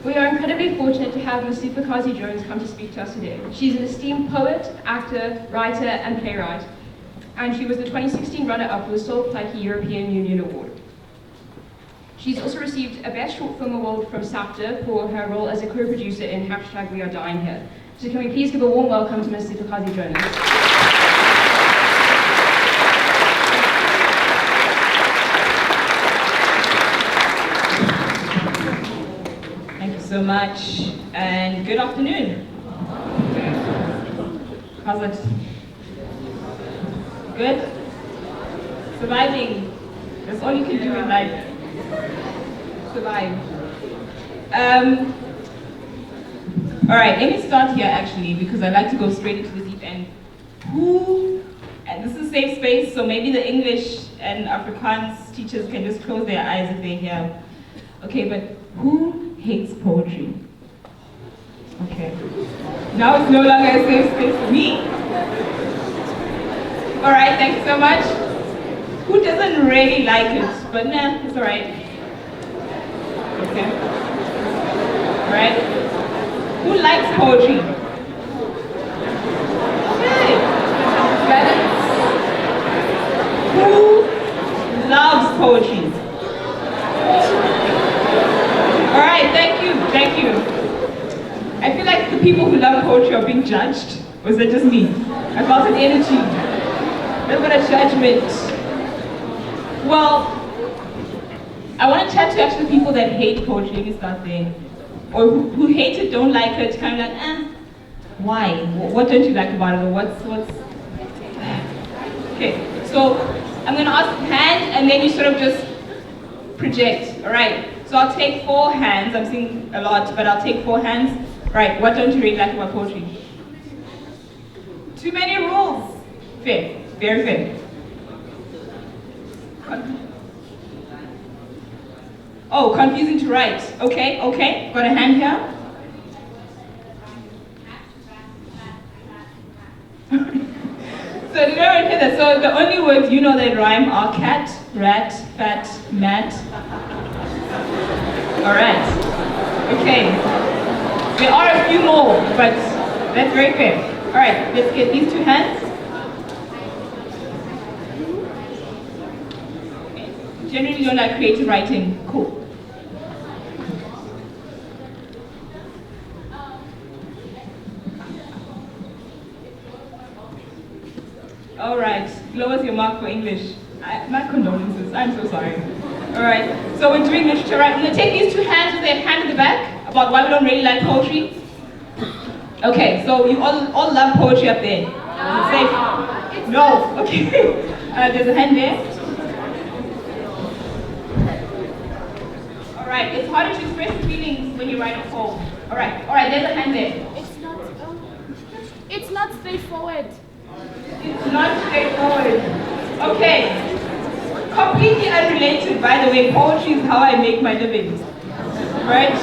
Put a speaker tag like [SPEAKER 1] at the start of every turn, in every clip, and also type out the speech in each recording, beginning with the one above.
[SPEAKER 1] We are incredibly fortunate to have Ms. Siphokhazi Jonas come to speak to us today. She's an esteemed poet, actor, writer, and playwright, and she was the 2016 runner-up for the Soul Plucky European Union Award. She's also received a Best Short Film Award from SAFTA for her role as a co-producer in #We Are Dying Here. So can we please give a warm welcome to Ms. Siphokhazi Jonas.
[SPEAKER 2] So much, and good afternoon. How's it? Good? Surviving. That's all you can do in life. Survive. Alright, let me start here actually, because I like to go straight into the deep end. And this is safe space, so maybe the English and Afrikaans teachers can just close their eyes if they're here. Okay, but who hates poetry? Okay. Now it's no longer a safe space for me. Alright, thank you so much. Who doesn't really like it? But nah, it's alright. Okay. Alright. Who likes poetry? Okay. Balance. Who loves poetry? Alright, thank you. I feel like the people who love poetry are being judged. Or is that just me? I felt an energy. A little bit of judgment. Well, I want to chat to actually people that hate poetry. Let me start there. Or who hate it, don't like it, kind of like, why? What don't you like about it? Or what's... Okay, so I'm going to ask hand and then you sort of just project. Alright. So I'll take 4 hands. I'm seeing a lot, but I'll take 4 hands. Right, what don't you really like about poetry? Too many rules. Fair, very fair. Oh, confusing to write. Okay, got a hand here. So did everyone hear that? So the only words you know that rhyme are cat, rat, fat, mat. Alright, okay. There are a few more, but that's very fair. Alright, let's get these 2 hands. Okay. Generally don't like creative writing. Cool. Alright, lowers your mark for English. My condolences, I'm so sorry. Alright, so we're doing literature, right? I'm going to take these 2 hands with their hand in the back about why we don't really like poetry. Okay, so you all love poetry up there. Is it safe? No, okay. There's a hand there. Alright, it's harder to express feelings when you write a poem. Alright, there's a hand there.
[SPEAKER 3] It's not straightforward.
[SPEAKER 2] It's not straightforward. Okay. Completely unrelated, by the way, poetry is how I make my living. Right?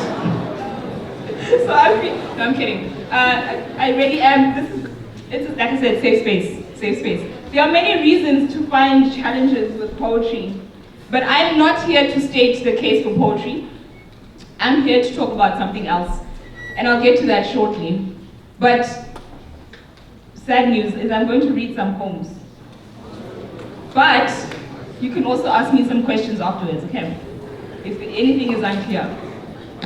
[SPEAKER 2] So I'm kidding. I really am, it's like I said, safe space. There are many reasons to find challenges with poetry, but I'm not here to state the case for poetry. I'm here to talk about something else, and I'll get to that shortly. But sad news is I'm going to read some poems. But you can also ask me some questions afterwards, okay? If anything is unclear.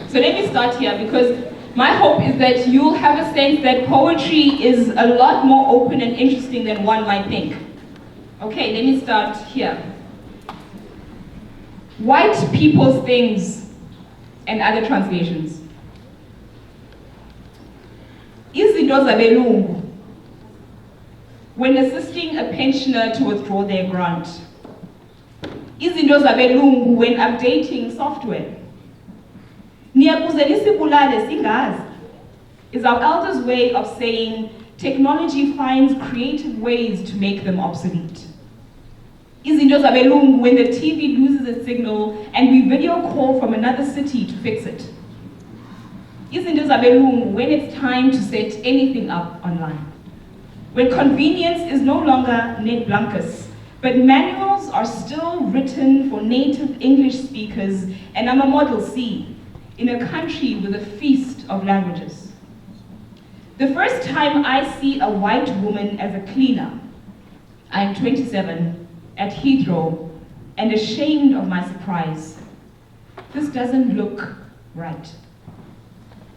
[SPEAKER 2] So let me start here, because my hope is that you'll have a sense that poetry is a lot more open and interesting than one might think. Okay, let me start here. White people's things and other translations. Izinto zabelungu. When assisting a pensioner to withdraw their grant. Izinto zabelungu when updating software. Niyakuzela isibulale singazi is our elders' way of saying technology finds creative ways to make them obsolete. Izinto zabelungu when the TV loses its signal and we video call from another city to fix it. Izinto zabelungu when it's time to set anything up online. When convenience is no longer net blancas, but manuals are still written for native English speakers, and I'm a Model C. in a country with a feast of languages. The first time I see a white woman as a cleaner, I'm 27, at Heathrow, and ashamed of my surprise. This doesn't look right.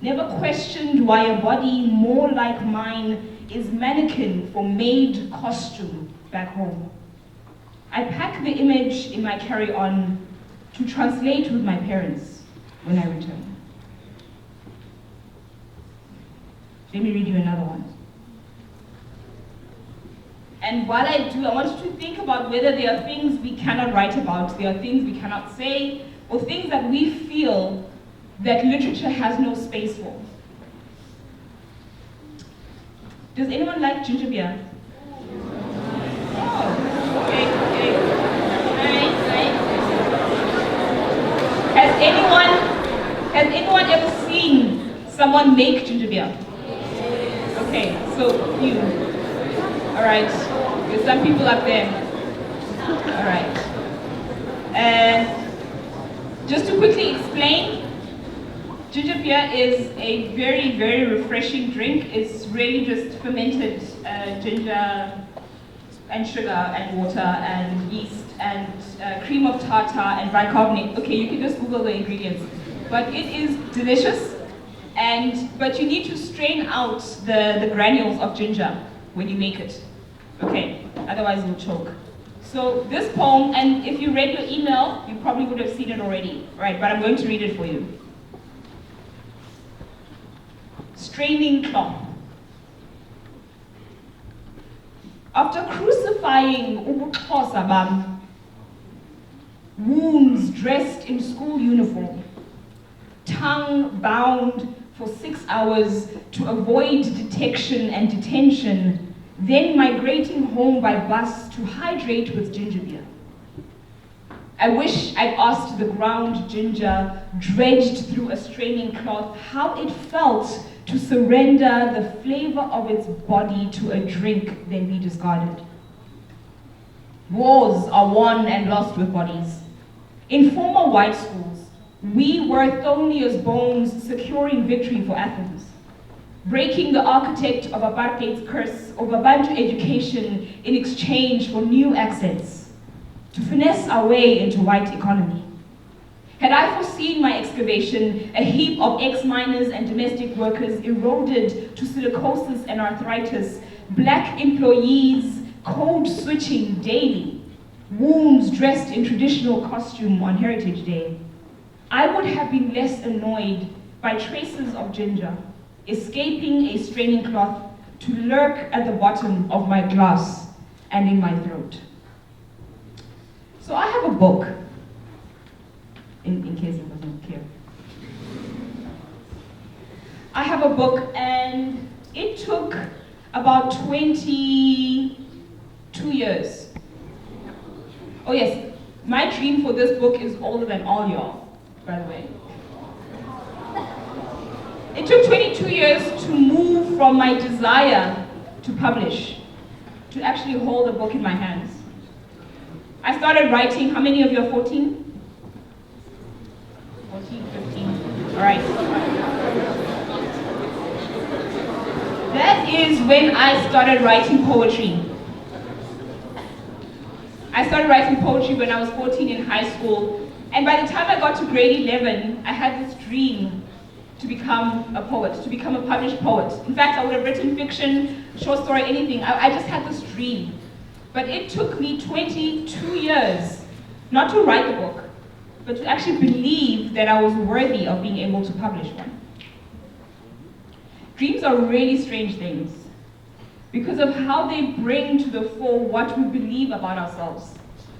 [SPEAKER 2] Never questioned why a body more like mine is mannequin for maid costume back home. I pack the image in my carry-on to translate with my parents when I return. Let me read you another one. And while I do, I want you to think about whether there are things we cannot write about, there are things we cannot say, or things that we feel that literature has no space for. Does anyone like ginger beer? Oh, okay. Nice. Has anyone ever seen someone make ginger beer? Okay, so you. All right, there's some people up there. All right. Just to quickly explain, ginger beer is a very, very refreshing drink. It's really just fermented ginger and sugar and water and yeast and cream of tartar and bicarbonate. Okay, you can just Google the ingredients. But it is delicious, but you need to strain out the granules of ginger when you make it. Okay, otherwise you'll choke. So this poem, and if you read your email, you probably would have seen it already, right? But I'm going to read it for you. Straining cloth. After crucifying ubuXhosa bam, wounds dressed in school uniform, tongue bound for 6 hours to avoid detection and detention, then migrating home by bus to hydrate with ginger beer. I wish I'd asked the ground ginger, dredged through a straining cloth, how it felt to surrender the flavor of its body to a drink then be discarded. Wars are won and lost with bodies. In former white schools, we were Thonia's bones securing victory for Athens, breaking the architect of apartheid's curse of Bantu education in exchange for new accents, to finesse our way into white economy. Had I foreseen my excavation, a heap of ex-miners and domestic workers eroded to silicosis and arthritis, black employees code switching daily, wounds dressed in traditional costume on Heritage Day, I would have been less annoyed by traces of ginger escaping a straining cloth to lurk at the bottom of my glass and in my throat. So I have a book, in case it wasn't clear. I have a book, and it took about 22 years. Oh yes, my dream for this book is older than all y'all, by the way. It took 22 years to move from my desire to publish, to actually hold a book in my hands. I started writing, how many of you are 14? 14, 15, all right. That is when I started writing poetry. I started writing poetry when I was 14 in high school, and by the time I got to grade 11, I had this dream to become a poet, to become a published poet. In fact, I would have written fiction, short story, anything. I just had this dream. But it took me 22 years, not to write the book, but to actually believe that I was worthy of being able to publish one. Dreams are really strange things because of how they bring to the fore what we believe about ourselves,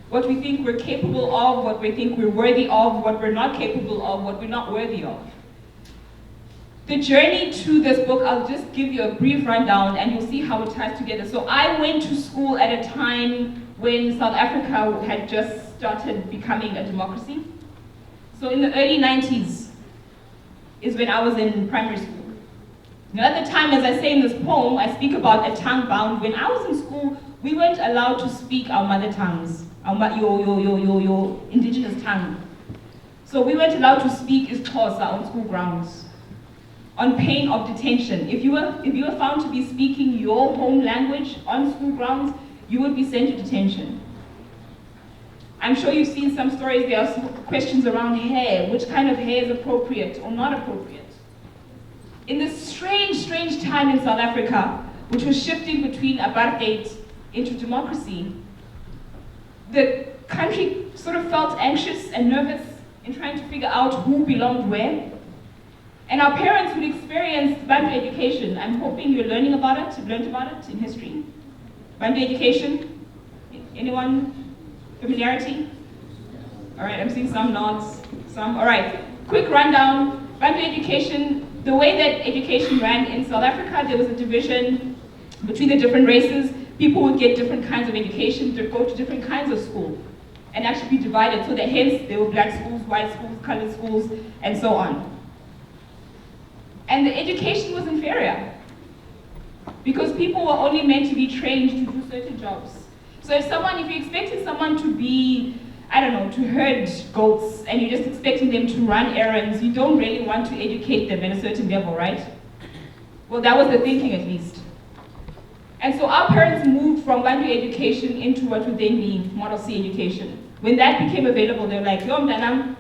[SPEAKER 2] what we think we're capable of, what we think we're worthy of, what we're not capable of, what we're not worthy of. The journey to this book, I'll just give you a brief rundown and you'll see how it ties together. So I went to school at a time when South Africa had just started becoming a democracy. So in the early 90s is when I was in primary school. Now at the time, as I say in this poem, I speak about a tongue bound. When I was in school, we weren't allowed to speak our mother tongues, your indigenous tongue. So we weren't allowed to speak isiXhosa on school grounds, on pain of detention. If you were found to be speaking your home language on school grounds, you would be sent to detention. I'm sure you've seen some stories, there are questions around hair, which kind of hair is appropriate or not appropriate. In this strange, strange time in South Africa, which was shifting between apartheid into democracy, the country sort of felt anxious and nervous in trying to figure out who belonged where. And our parents would experience Bantu education. I'm hoping you're learning about it, you've learned about it in history. Bantu education, anyone? Familiarity? All right, I'm seeing some nods, some. All right, quick rundown. Bantu education, the way that education ran in South Africa, there was a division between the different races. People would get different kinds of education, to go to different kinds of school, and actually be divided, so that hence there were black schools, white schools, colored schools, and so on. And the education was inferior, because people were only meant to be trained to do certain jobs. So if you expected someone to be, I don't know, to herd goats, and you're just expecting them to run errands, you don't really want to educate them at a certain level, right? Well, that was the thinking at least. And so our parents moved from Bantu education into what would then be Model C education. When that became available, they were like, yo, mtanam,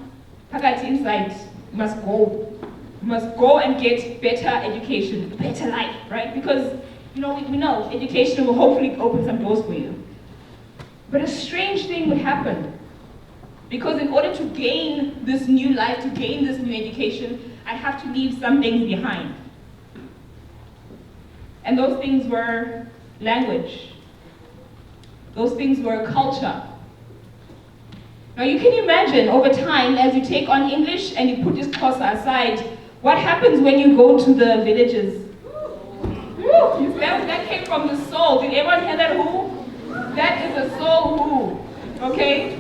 [SPEAKER 2] phakathi inside, you must go. You must go and get better education, better life, right? Because, we know education will hopefully open some doors for you. But a strange thing would happen. Because in order to gain this new life, to gain this new education, I have to leave some things behind. And those things were language. Those things were culture. Now you can imagine over time, as you take on English and you put this Xhosa aside, what happens when you go to the villages? Woo, that came from the soul. Did everyone hear that who? That is a soul who, okay?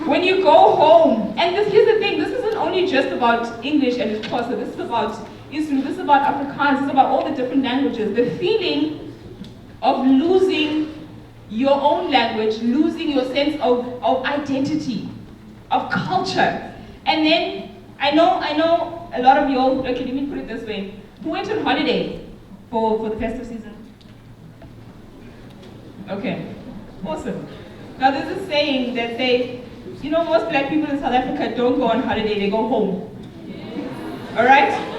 [SPEAKER 2] When you go home, and here's the thing, this isn't only just about English and Xhosa, this is about Islam, this is about Afrikaans, this is about all the different languages. The feeling of losing your own language, losing your sense of identity, of culture. And then, I know a lot of you all, okay, let me put it this way. Who went on holiday for the festive season? Okay, awesome. Now there's a saying that say, most black people in South Africa don't go on holiday, they go home. All right?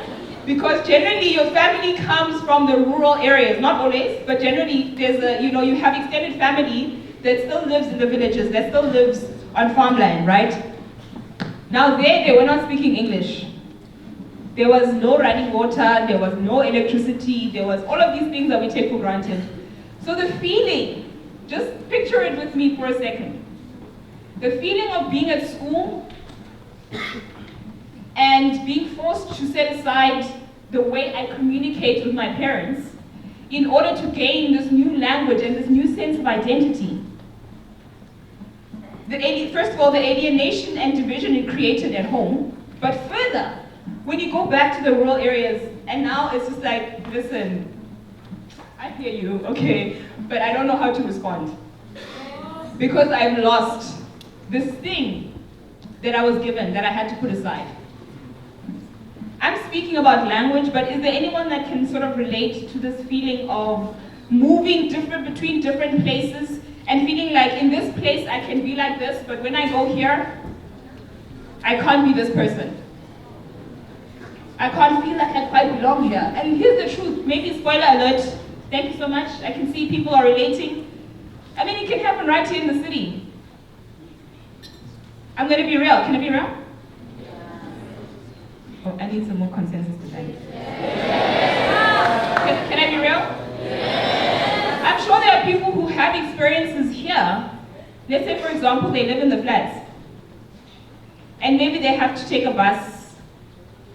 [SPEAKER 2] Because generally your family comes from the rural areas, not always, but generally there's you have extended family that still lives in the villages, that still lives on farmland, right? Now they were not speaking English. There was no running water, there was no electricity, there was all of these things that we take for granted. So the feeling, just picture it with me for a second. The feeling of being at school and being forced to set aside the way I communicate with my parents in order to gain this new language and this new sense of identity. First of all, the alienation and division it created at home, but further, when you go back to the rural areas, and now it's just like, listen, I hear you, okay, but I don't know how to respond. Because I've lost this thing that I was given, that I had to put aside. I'm speaking about language, but is there anyone that can sort of relate to this feeling of moving between different places and feeling like in this place I can be like this, but when I go here, I can't be this person. I can't feel like I quite belong here. And here's the truth, maybe spoiler alert, thank you so much, I can see people are relating. I mean, it can happen right here in the city. I'm gonna be real, can I be real? Oh, I need some more consensus today. Can I be real? I'm sure there are people who have experiences here. Let's say, for example, they live in the flats. And maybe they have to take a bus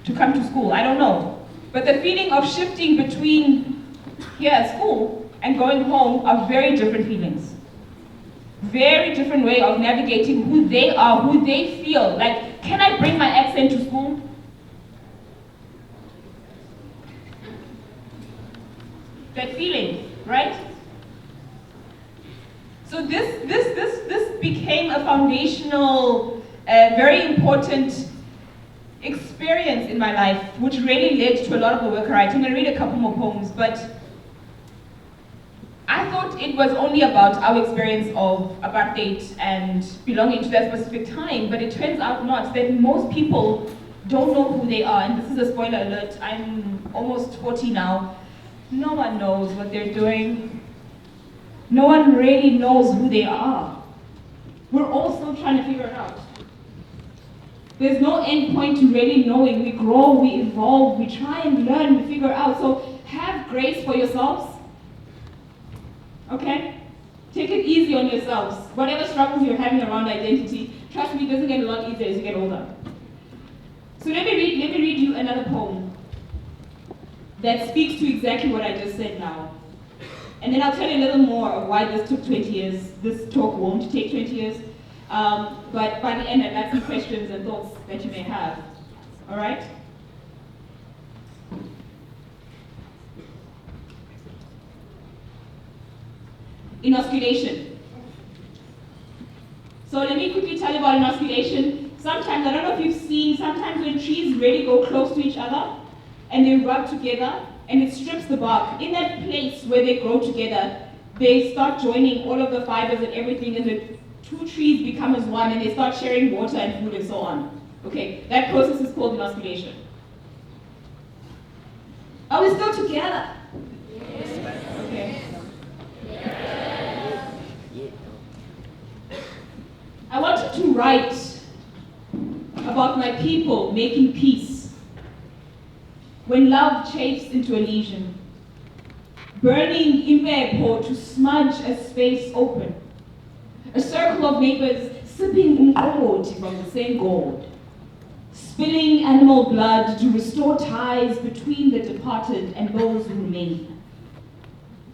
[SPEAKER 2] to come to school, I don't know. But the feeling of shifting between here at school and going home are very different feelings. Very different way of navigating who they are, who they feel. Like, can I bring my accent to school? That feeling, right? So this became a foundational, very important experience in my life, which really led to a lot of the work I write. I'm going to read a couple more poems, but I thought it was only about our experience of apartheid and belonging to that specific time, but it turns out not, that most people don't know who they are, and this is a spoiler alert. I'm almost 40 now. No one knows what they're doing. No one really knows who they are. We're all still trying to figure it out. There's no end point to really knowing. We grow, we evolve, we try and learn, we figure out. So have grace for yourselves. Okay? Take it easy on yourselves. Whatever struggles you're having around identity, trust me, it doesn't get a lot easier as you get older. So let me read you another poem that speaks to exactly what I just said now. And then I'll tell you a little more of why this took 20 years. This talk won't take 20 years. But by the end, I'd like some questions and thoughts that you may have. All right? Inoculation. So let me quickly tell you about inoculation. Sometimes, I don't know if you've seen, sometimes when trees really go close to each other and they rub together and it strips the bark. In that place where they grow together, they start joining all of the fibers and everything, and the two trees become as one and they start sharing water and food and so on. Okay, that process is called inoculation. Are we still together? Yes. Okay. Yes. I wanted to write about my people making peace when love chafes into a lesion, burning impepo to smudge a space open, a circle of neighbors sipping umqomoti from the same gourd, spilling animal blood to restore ties between the departed and those who remain.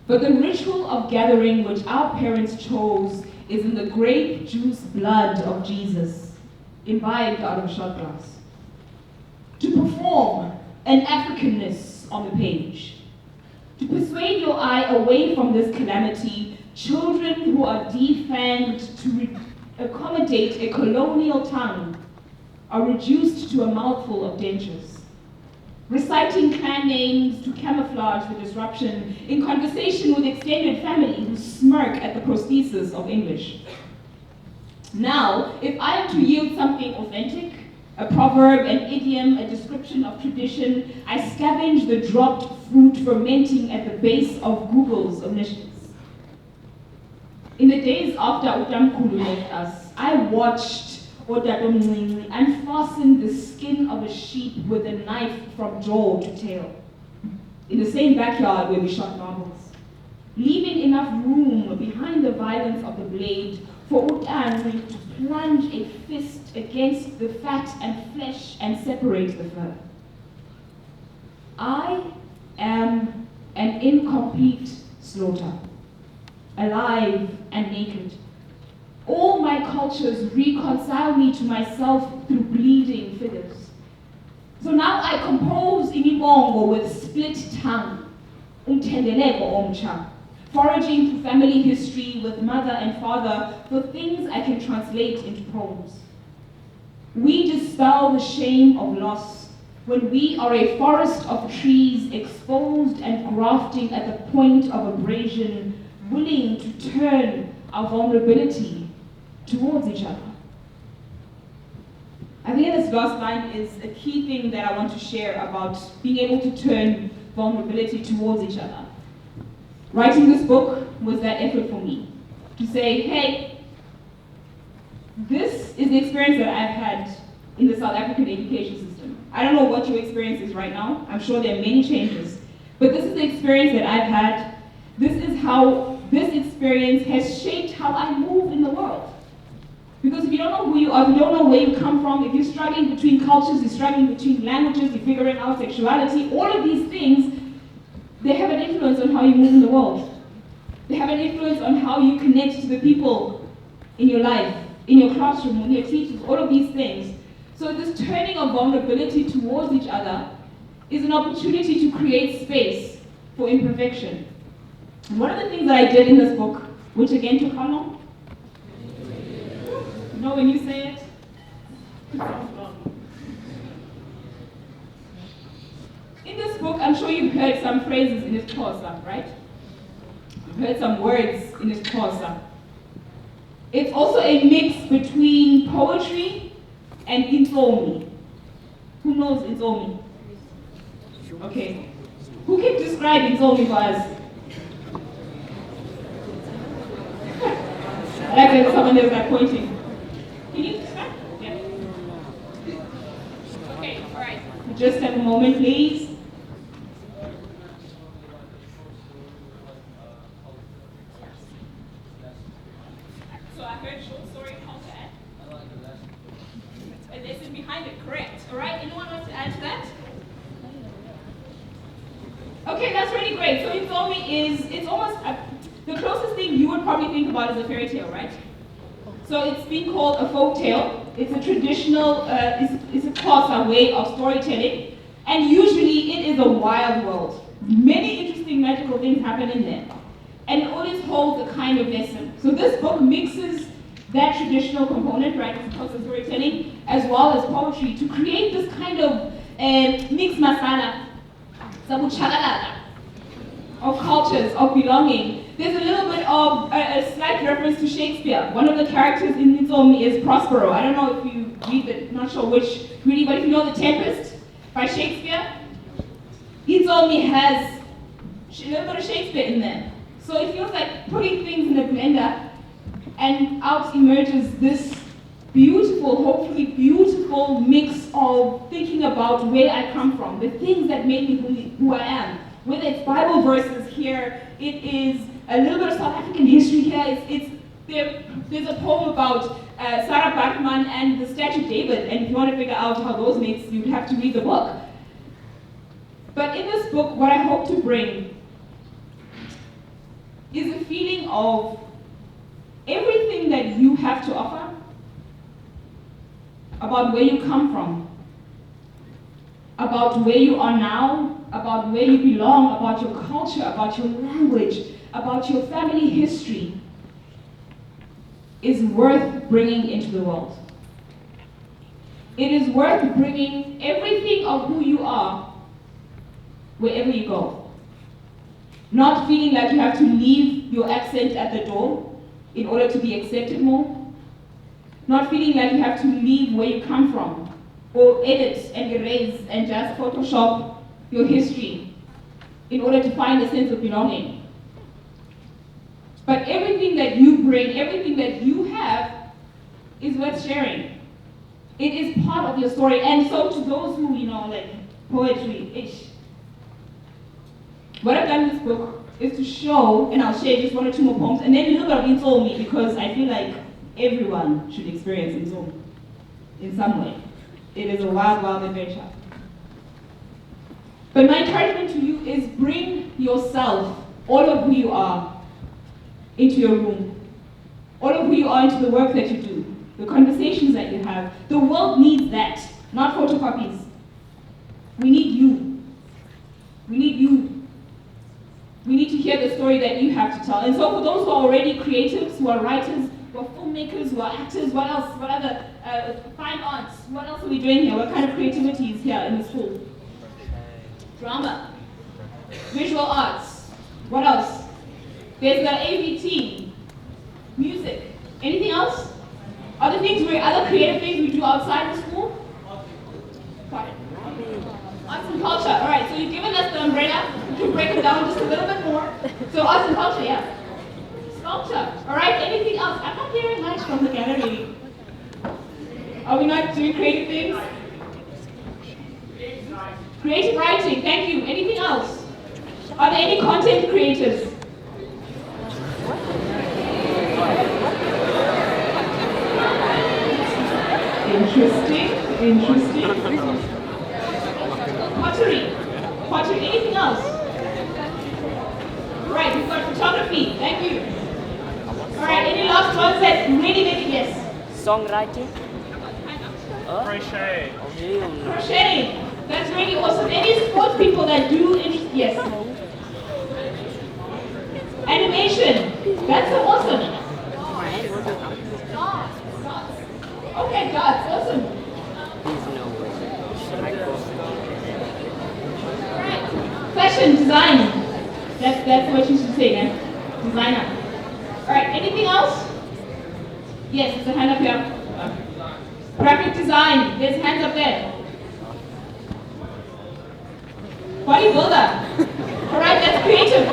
[SPEAKER 2] But the ritual of gathering which our parents chose is in the grape juice blood of Jesus, imbibed out of a shot glass. To perform an Africanness on the page, to persuade your eye away from this calamity, children who are defanged to accommodate a colonial tongue are reduced to a mouthful of dentures, reciting clan names to camouflage the disruption in conversation with extended family who smirk at the prosthesis of English. Now, if I am to yield something authentic, a proverb, an idiom, a description of tradition, I scavenge the dropped fruit fermenting at the base of Google's omniscience. In the days after Utamkulu left us, I watched Otatomncinci unfasten the skin of a sheep with a knife from jaw to tail, in the same backyard where we shot marbles, leaving enough room behind the violence of the blade for Utanzi to plunge a fist against the fat and flesh and separate the fur. I am an incomplete slaughter, alive and naked. All my cultures reconcile me to myself through bleeding figures. So now I compose imibongo with split tongue, umtendeleko omcha, foraging through family history with mother and father for things I can translate into poems. We dispel the shame of loss when we are a forest of trees exposed and grafting at the point of abrasion, willing to turn our vulnerability towards each other. I think this last line is a key thing that I want to share about being able to turn vulnerability towards each other. Writing this book was that effort for me, to say, hey, this is the experience that I've had in the South African education system. I don't know what your experience is right now. I'm sure there are many changes. But this is the experience that I've had. This is how this experience has shaped how I move in the world. Because if you don't know who you are, if you don't know where you come from, if you're struggling between cultures, you're struggling between languages, you're figuring out sexuality, all of these things, they have an influence on how you move in the world. They have an influence on how you connect to the people in your life, in your classroom, with your teachers, all of these things. So this turning of vulnerability towards each other is an opportunity to create space for imperfection. And one of the things that I did in this book, which again took how long? You know when you say it? It sounds long. book, I'm sure you've heard some phrases in its Xhosa, right? You've heard some words in its Xhosa. It's also a mix between poetry and Intsomi. Who knows Intsomi? Okay. Who can describe Intsomi for us? I like that someone else is pointing. Can you describe? Yeah. Okay, all right. Just have a moment, please. So I heard short story content. And this is behind it, correct. All right, anyone wants to add to that? Okay, that's really great. So Intsomi it's almost, the closest thing you would probably think about is a fairy tale, right? So it's been called a folk tale. It's a traditional, it's a Xhosa way of storytelling. And usually it is a wild world. Many interesting magical things happen in there. And it always holds a kind of lesson. So this book mixes that traditional component, right, of Xhosa storytelling, as well as poetry, to create this kind of mixed masala, sabuchagalala, of cultures, of belonging. There's a little bit of a slight reference to Shakespeare. One of the characters in Intsomi is Prospero. I don't know if you read it, not sure which really, but if you know The Tempest by Shakespeare, Intsomi has a little bit of Shakespeare in there. So it feels like putting things in a blender, and out emerges this beautiful, hopefully beautiful mix of thinking about where I come from, the things that make me who I am. Whether it's Bible verses here, it is a little bit of South African history here. There's a poem about Sarah Bachman and the Statue of David, and if you want to figure out how those mix, you'd have to read the book. But in this book, what I hope to bring is a feeling of everything that you have to offer, about where you come from, about where you are now, about where you belong, about your culture, about your language, about your family history, is worth bringing into the world. It is worth bringing everything of who you are wherever you go. Not feeling like you have to leave your accent at the door in order to be accepted more. Not feeling like you have to leave where you come from, or edit and erase and just Photoshop your history in order to find a sense of belonging. But everything that you bring, everything that you have, is worth sharing. It is part of your story. And so to those who, like poetry-ish, what I've done in this book is to show, and I'll share just one or two more poems, and then a little bit of Intsomi, because I feel like everyone should experience Intsomi in some way. It is a wild, wild adventure. But my encouragement to you is bring yourself, all of who you are, into your room. All of who you are into the work that you do, the conversations that you have. The world needs that, not photocopies. We need you. We need you. We need to hear the story that you have to tell. And so for those who are already creatives, who are writers, who are filmmakers, who are actors, what else? What other fine arts? What else are we doing here? What kind of creativity is here in the school? Drama, visual arts. What else? There's the AVT, music. Anything else? Other creative things we do outside the school? Got it. Arts and culture. All right, so you've given us the umbrella. We can break it down just a little bit more. So arts and culture, yeah. Sculpture. All right, anything else? I'm not hearing much from the gallery. Are we not doing creative things? Creative writing, thank you. Anything else? Are there any content creators? Interesting. Pottery, anything else? Right, we've got photography, thank you. All right, any last ones that really make it? Yes?
[SPEAKER 4] Songwriting?
[SPEAKER 2] Crocheting, that's really awesome. Any sports people that do, yes? Animation, that's so awesome. Okay, dots, awesome. Right. Fashion, design. That's what you should say, eh? Designer. Alright, anything else? Yes, there's a hand up here. Graphic design, there's hands up there. Bodybuilder. Alright, that's creative.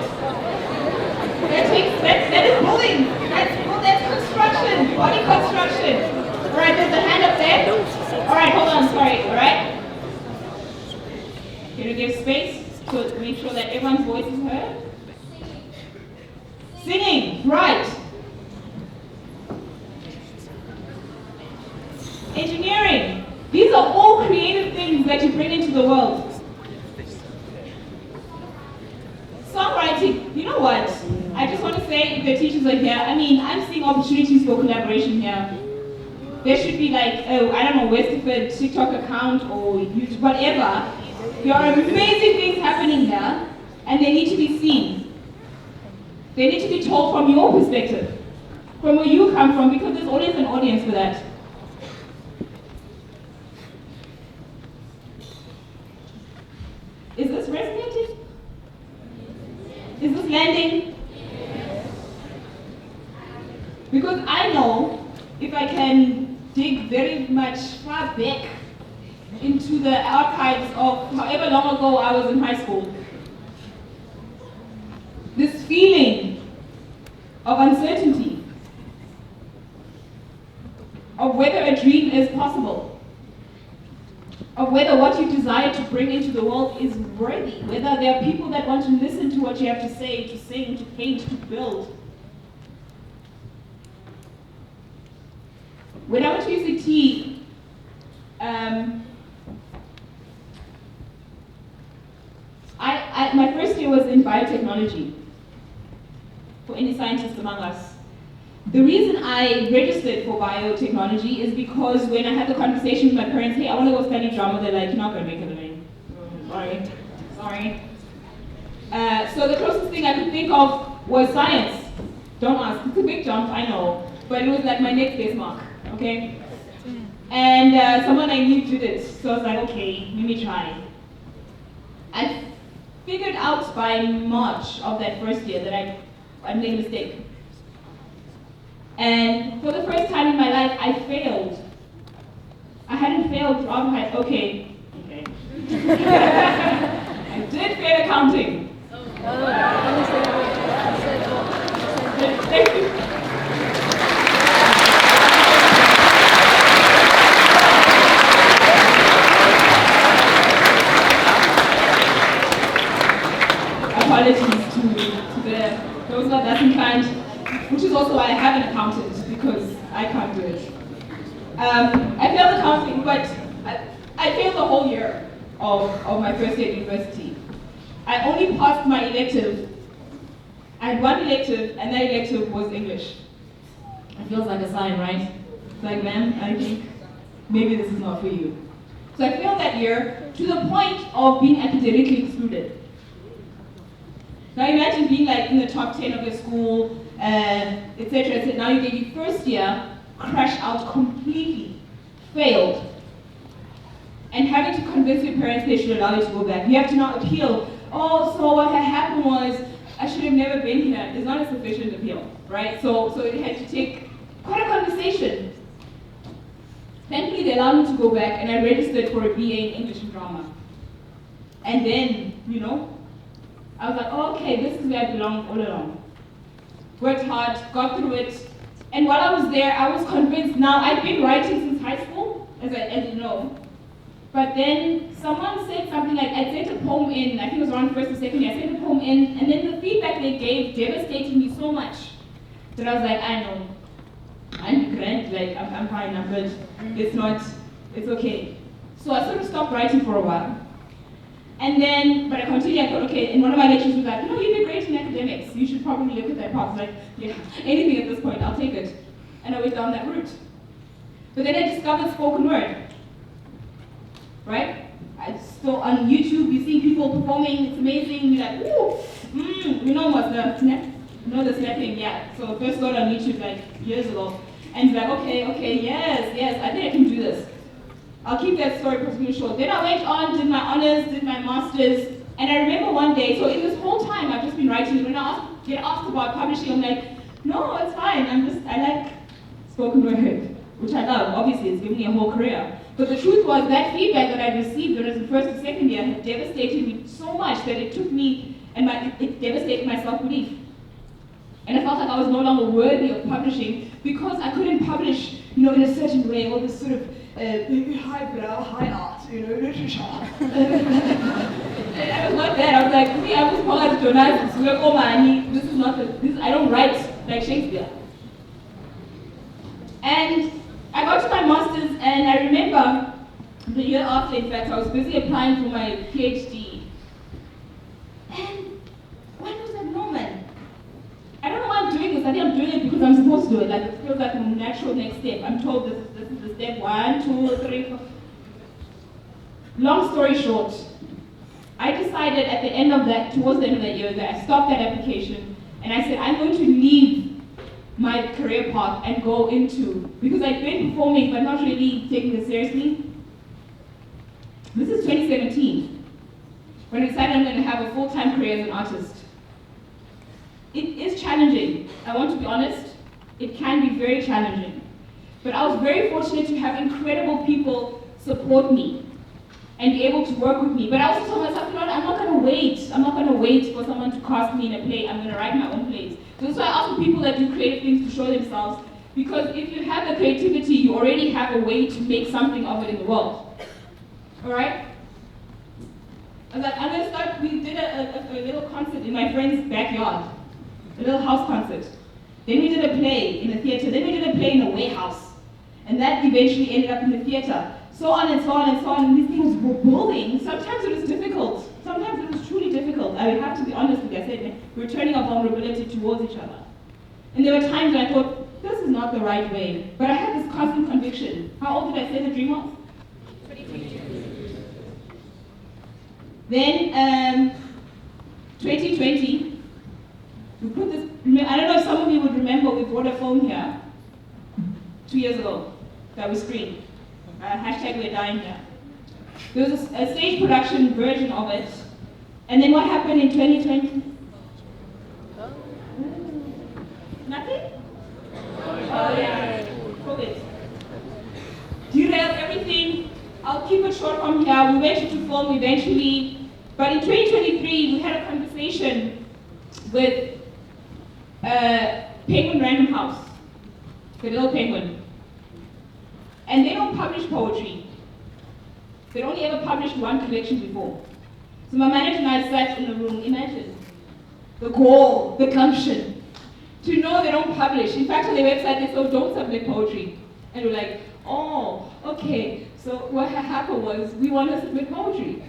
[SPEAKER 2] That is building. That's construction. Body construction. Alright, there's a hand up there. Alright, hold on, sorry, alright? Can you give space to make sure that everyone's voice is heard? Singing, right. Engineering. These are all creative things that you bring into the world. Songwriting, you know what? I just want to say, if the teachers are here, I mean, I'm seeing opportunities for collaboration here. There should be like, I don't know, Westerford TikTok account or YouTube, whatever. There are amazing things happening here, and they need to be seen. They need to be told from your perspective, from where you come from, because there's always an audience for that. Is this resonating? Is this landing? Because I know if I can dig very much far back into the archives of however long ago I was in high school, this feeling of uncertainty, of whether a dream is possible, of whether what you desire to bring into the world is worthy, whether there are people that want to listen to what you have to say, to sing, to paint, to build. When I went to UCT, my first year was in biotechnology, for any scientists among us. The reason I registered for biotechnology is because when I had the conversation with my parents, hey, I want to go study drama, they're like, you're not going to make it, Lorraine. Sorry. So the closest thing I could think of was science. Don't ask, it's a big jump, I know, but it was like my next base mark, okay? And someone I knew did it, so I was like, okay, let me try. I figured out by March of that first year that I made a mistake. And for the first time in my life, I failed. I hadn't failed throughout okay. I did fail accounting. Thank you. Apologies to those that inclined, which is also why I have an accountant, because I can't do it. I failed accounting, but I failed the whole year of my first year at university. I only passed my elective. I had one elective, and that elective was English. It feels like a sign, right? It's like, ma'am, I think maybe this is not for you. So I failed that year to the point of being academically excluded. Now imagine being like in the top 10 of your school, etc. Now you get your first year, crash out completely, failed, and having to convince your parents they should allow you to go back. You have to now appeal. Oh, so what had happened was I should have never been here. It's not a sufficient appeal, right? So it had to take quite a conversation. Thankfully, they allowed me to go back, and I registered for a BA in English and Drama. And then, I was like, oh, okay, this is where I belong all along. Worked hard, got through it, and while I was there, I was convinced. Now, I've been writing since high school, as you know, but then someone said something like, I sent a poem in, I think it was around first or second year, I sent a poem in, and then the feedback they gave devastated me so much that I was like, I know, I'm grand, like, I'm fine, I'm good, it's okay. So I sort of stopped writing for a while. And then, but I continued, I thought, okay, and one of my lecturers was like, you'd be great in academics, you should probably look at that path. I was like, yeah, anything at this point, I'll take it. And I went down that route. But then I discovered spoken word, right? So on YouTube, you see people performing, it's amazing, you're like, ooh, you know what's the snap? You know the snapping, yeah. So first got on YouTube like years ago. And you're like, okay, yes, I think I can do this. I'll keep that story particularly short. Then I went on, did my honors, did my masters, And I remember one day, so in this whole time I've just been writing, when I get asked about publishing, I'm like, no, it's fine. I like spoken word, which I love. Obviously, it's given me a whole career. But the truth was that feedback that I received when I was in first and second year had devastated me so much that it took me, and it devastated my self-belief. And I felt like I was no longer worthy of publishing because I couldn't publish, in a certain way, all this sort of highbrow, high art, literature. And I was not that. I was like, me, I'm just Jonas, this is not I don't write like Shakespeare. And I got to my master's, and I remember the year after, in fact, I was busy applying for my PhD. And when was that moment? I don't know why I'm doing this. I think I'm doing it because I'm supposed to do it. Like, it feels like a natural next step. I'm told this is the step 1, 2, 3, 4. Long story short, I decided at the end of that, towards the end of that year, that I stopped that application, and I said, I'm going to leave my career path and go into, because I've been performing but not really taking it seriously. This is 2017, when I decided I'm going to have a full-time career as an artist. It is challenging, I want to be honest. It can be very challenging. But I was very fortunate to have incredible people support me and be able to work with me. But I also told myself, I'm not going to wait. I'm not going to wait for someone to cast me in a play. I'm going to write my own plays. So that's why I ask people that do creative things to show themselves, because if you have the creativity, you already have a way to make something of it in the world. All right? I was like, I'm going to start. We did a little concert in my friend's backyard, a little house concert. Then we did a play in a theater. Then we did a play in a warehouse. And that eventually ended up in the theater. So on and so on and so on. And these things were building. Sometimes it was difficult. Sometimes it was truly difficult. I have to be honest with you. I said, we're turning our vulnerability towards each other. And there were times when I thought, this is not the right way. But I had this constant conviction. How old did I say the dream was? 22. Then, 2020, we put this, I don't know if some of you would remember, we brought a phone here 2 years ago that we screened. Hashtag we're dying here. There was a stage production version of it. And then what happened in 2020? Nothing? Oh yeah, COVID. Derailed everything. I'll keep it short from here. We went into film eventually. But in 2023, we had a conversation with Penguin Random House, the little penguin. And they don't publish poetry. They'd only ever published one collection before. So my manager and I sat in the room, imagine the goal, the gumption, to know they don't publish. In fact, on their website they said, don't submit poetry. And we're like, oh, okay. So what happened was, we want to submit poetry.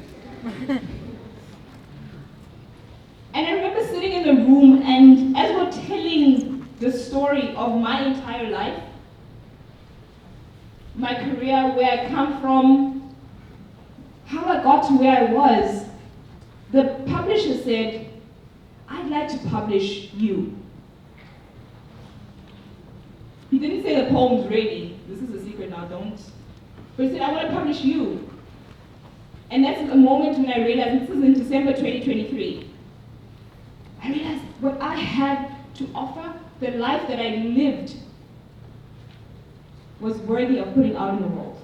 [SPEAKER 2] And I remember sitting in the room, and as we're telling the story of my entire life, my career, where I come from, how I got to where I was, the publisher said, I'd like to publish you. He didn't say the poems really. This is a secret now, don't. But he said, I want to publish you. And that's a moment when I realized, this is in December 2023. I realized what I had to offer, the life that I lived, was worthy of putting out in the world.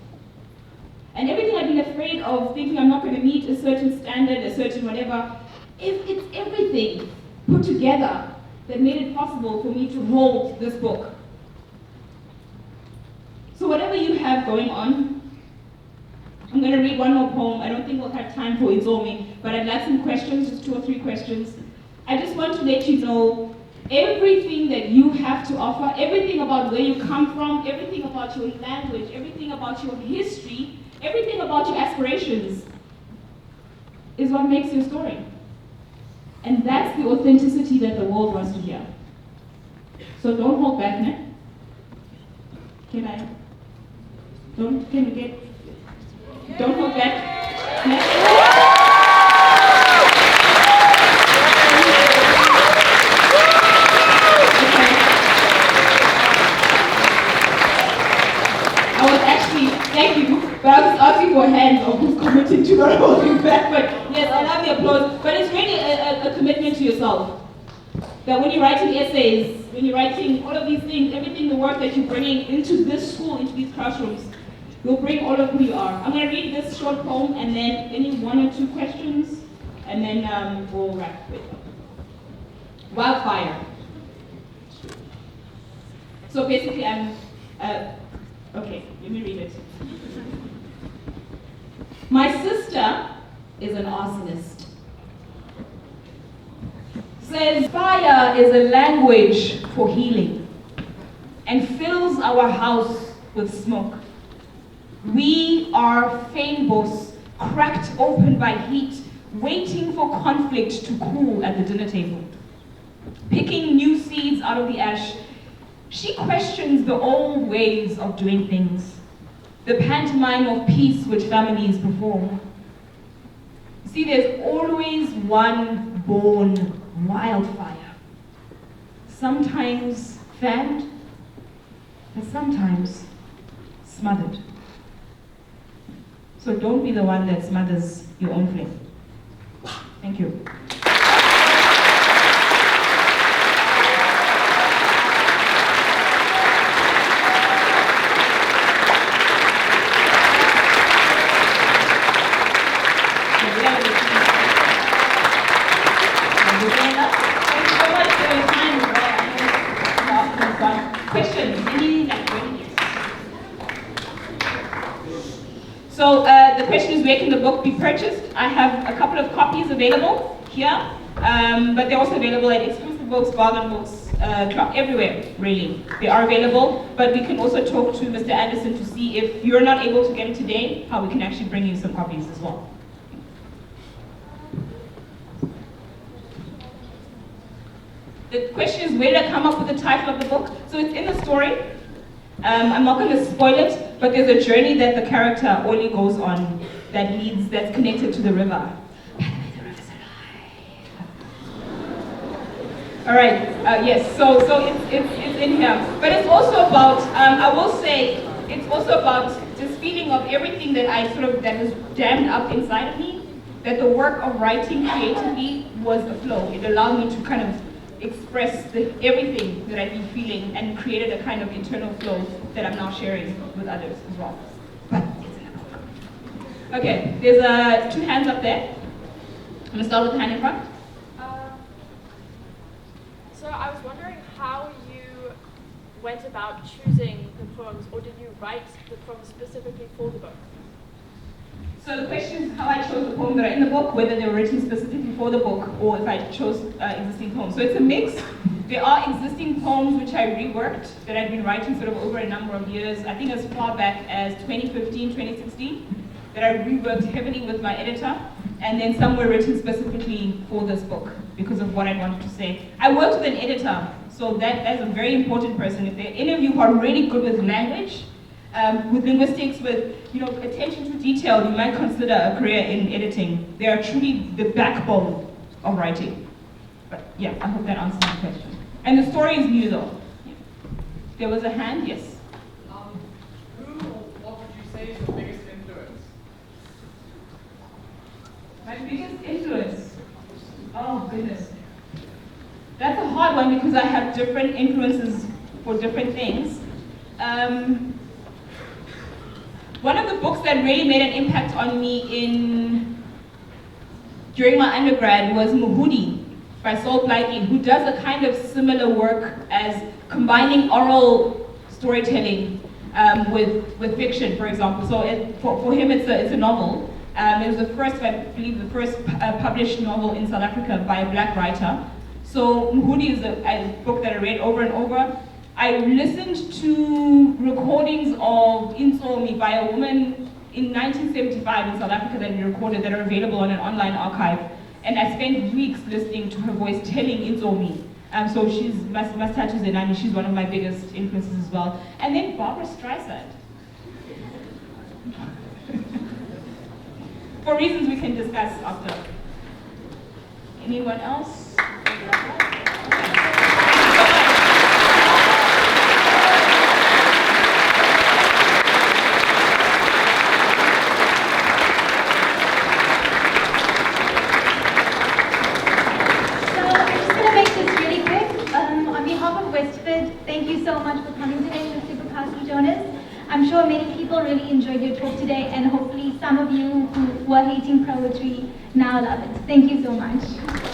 [SPEAKER 2] And everything I'd been afraid of, thinking I'm not going to meet a certain standard, a certain whatever, it's everything put together that made it possible for me to hold this book. So whatever you have going on, I'm going to read one more poem. I don't think we'll have time for Izomi, but I'd like some questions, just 2 or 3 questions. I just want to let you know everything that you have to offer, everything about where you come from, everything about your language, everything about your history, everything about your aspirations is what makes your story. And that's the authenticity that the world wants to hear. So don't hold back, ne? Don't hold back. Ne? Thank you, but I was asking for hands of who's committed to not holding back, but yes, I love the applause. commitment to yourself. That when you're writing essays, when you're writing all of these things, everything, the work that you're bringing into this school, into these classrooms, you'll bring all of who you are. I'm going to read this short poem and then any 1 or 2 questions, and then we'll wrap with Wildfire. So basically okay, let me read it. My sister is an arsonist. Says fire is a language for healing and fills our house with smoke. We are fynbos cracked open by heat, waiting for conflict to cool at the dinner table. Picking new seeds out of the ash, she questions the old ways of doing things, the pantomime of peace which families perform. See, there's always one born wildfire, sometimes fanned, and sometimes smothered. So don't be the one that smothers your own flame. Thank you. So the question is, where can the book be purchased? I have a couple of copies available here, but they're also available at Exclusive Books, Bargain Books, everywhere, really. They are available, but we can also talk to Mr. Anderson to see if you're not able to get it today, how we can actually bring you some copies as well. The question is, where did I come up with the title of the book? So it's in the story. I'm not going to spoil it, but there's a journey that the character Oli goes on that's connected to the river. By the way, the river's alive. All right, yes, so it's in here. But it's also about, I will say, it's also about this feeling of everything that that is dammed up inside of me, that the work of writing creatively was a flow. It allowed me to kind of express everything that I've been feeling and created a kind of internal flow that I'm now sharing with others as well. But it's in the book. Okay, there's 2 hands up there. I'm going to start with the hand in front.
[SPEAKER 3] So I was wondering how you went about choosing the poems, or did you write the poems specifically for the book?
[SPEAKER 2] So the question is how I chose the poems that are in the book, whether they were written specifically for the book or if I chose existing poems. So it's a mix. There are existing poems which I reworked that I've been writing sort of over a number of years, I think as far back as 2015, 2016, that I reworked heavily with my editor, and then some were written specifically for this book because of what I wanted to say. I worked with an editor, so that's a very important person. If there are any of you who are really good with language, with linguistics, with attention to detail, you might consider a career in editing. They are truly the backbone of writing. But yeah, I hope that answers the question. And the story is new though. Yeah. There was a hand, yes.
[SPEAKER 4] Who or what would you say is your biggest influence?
[SPEAKER 2] My biggest influence? Oh goodness. That's a hard one because I have different influences for different things. One of the books that really made an impact on me during my undergrad was Muhudi by Saul Blakey, who does a kind of similar work as combining oral storytelling with fiction, for example. So for him, it's a novel. It was the first, I believe, the first published novel in South Africa by a black writer. So Muhudi is a book that I read over and over. I listened to recordings of Insomi by a woman in 1975 in South Africa that we recorded that are available on an online archive. And I spent weeks listening to her voice telling Insomi. So she's Masithathu Zenani, she's one of my biggest influences as well. And then Barbara Streisand. For reasons we can discuss after. Anyone else?
[SPEAKER 5] of Westford, thank you so much for coming today to Siphokhazi, Jonas. I'm sure many people really enjoyed your talk today, and hopefully some of you who were hating poetry now love it. Thank you so much.